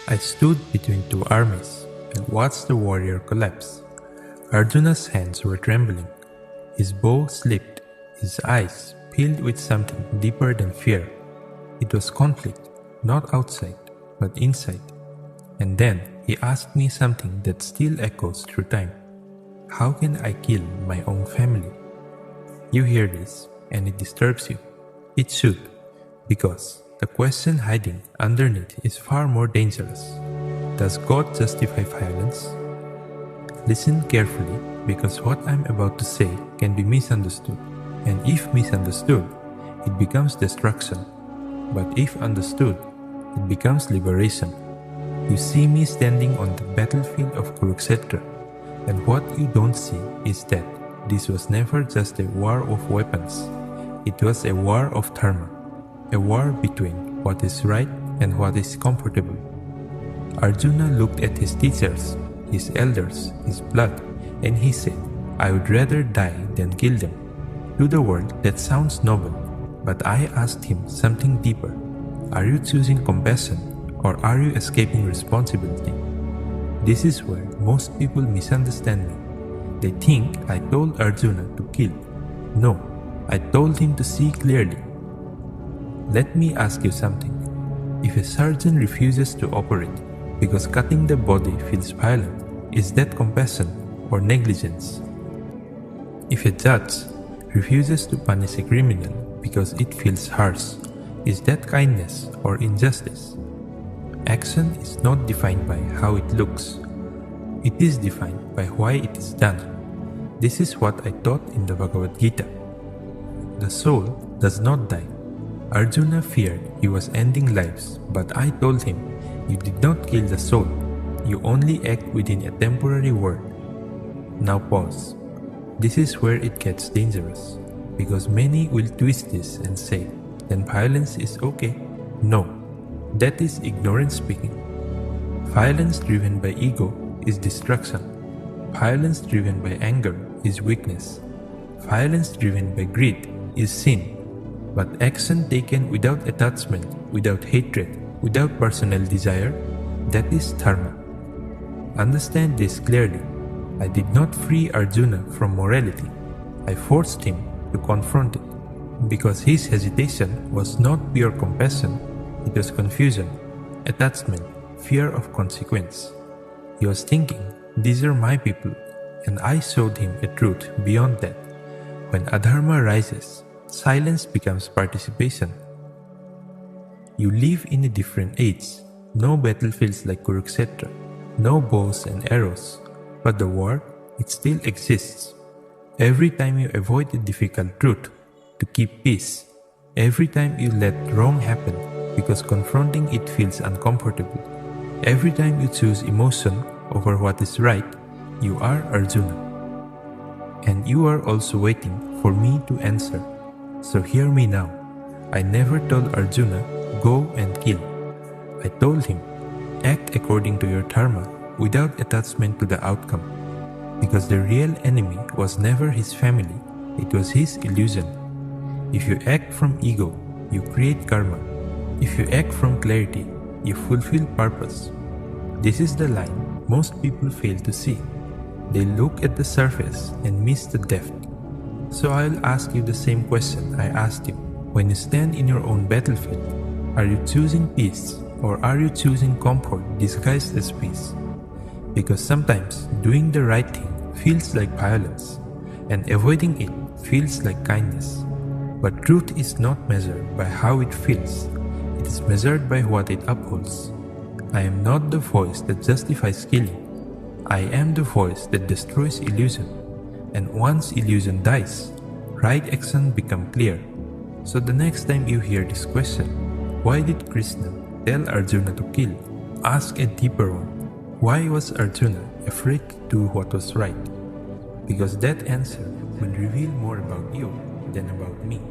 I stood between two armies and watched the warrior collapse. Arjuna's hands were trembling. His bow slipped, his eyes filled with something deeper than fear. It was conflict, not outside, but inside. And then he asked me something that still echoes through time. How can I kill my own family? You hear this, and it disturbs you. It should, because the question hiding underneath is far more dangerous. Does God justify violence? Listen carefully, because what I'm about to say can be misunderstood. And if misunderstood, it becomes destruction. But if understood, it becomes liberation. You see me standing on the battlefield of Kurukshetra, and what you don't see is that this was never just a war of weapons. It was a war of Dharma, a war between what is right and what is comfortable. Arjuna looked at his teachers, his elders, his blood, and he said, I would rather die than kill them. To the world, that sounds noble, but I asked him something deeper. Are you choosing compassion, or are you escaping responsibility? This is where most people misunderstand me. They think I told Arjuna to kill. No, I told him to see clearly. Let me ask you something. If a surgeon refuses to operate because cutting the body feels violent, is that compassion or negligence? If a judge refuses to punish a criminal because it feels harsh, is that kindness or injustice? Action is not defined by how it looks. It is defined by why it is done. This is what I taught in the Bhagavad Gita. The soul does not die. Arjuna feared he was ending lives, but I told him, you did not kill the soul. You only act within a temporary world. Now pause. This is where it gets dangerous, because many will twist this and say, then violence is okay. No, that is ignorance speaking. Violence driven by ego is destruction. Violence driven by anger is weakness. Violence driven by greed is sin. But action taken without attachment, without hatred, without personal desire, that is Dharma. Understand this clearly. I did not free Arjuna from morality. I forced him to confront it, because his hesitation was not pure compassion, it was confusion, attachment, fear of consequence. He was thinking, these are my people, and I showed him a truth beyond that. When adharma rises, silence becomes participation. You live in a different age. No battlefields like Kurukshetra, no bows and arrows, but the war, it still exists. Every time you avoid a difficult truth to keep peace, every time you let wrong happen because confronting it feels uncomfortable, every time you choose emotion over what is right, you are Arjuna. And you are also waiting for me to answer. So hear me now. I never told Arjuna, go and kill. I told him, act according to your dharma without attachment to the outcome. Because the real enemy was never his family, it was his illusion. If you act from ego, you create karma. If you act from clarity, you fulfill purpose. This is the line most people fail to see. They look at the surface and miss the depth. So I'll ask you the same question I asked you. When you stand in your own battlefield, are you choosing peace or are you choosing comfort disguised as peace? Because sometimes doing the right thing feels like violence and avoiding it feels like kindness. But truth is not measured by how it feels. It is measured by what it upholds. I am not the voice that justifies killing. I am the voice that destroys illusion. And once illusion dies, right action becomes clear. So the next time you hear this question, why did Krishna tell Arjuna to kill? Ask a deeper one. Why was Arjuna afraid to do what was right? Because that answer will reveal more about you than about me.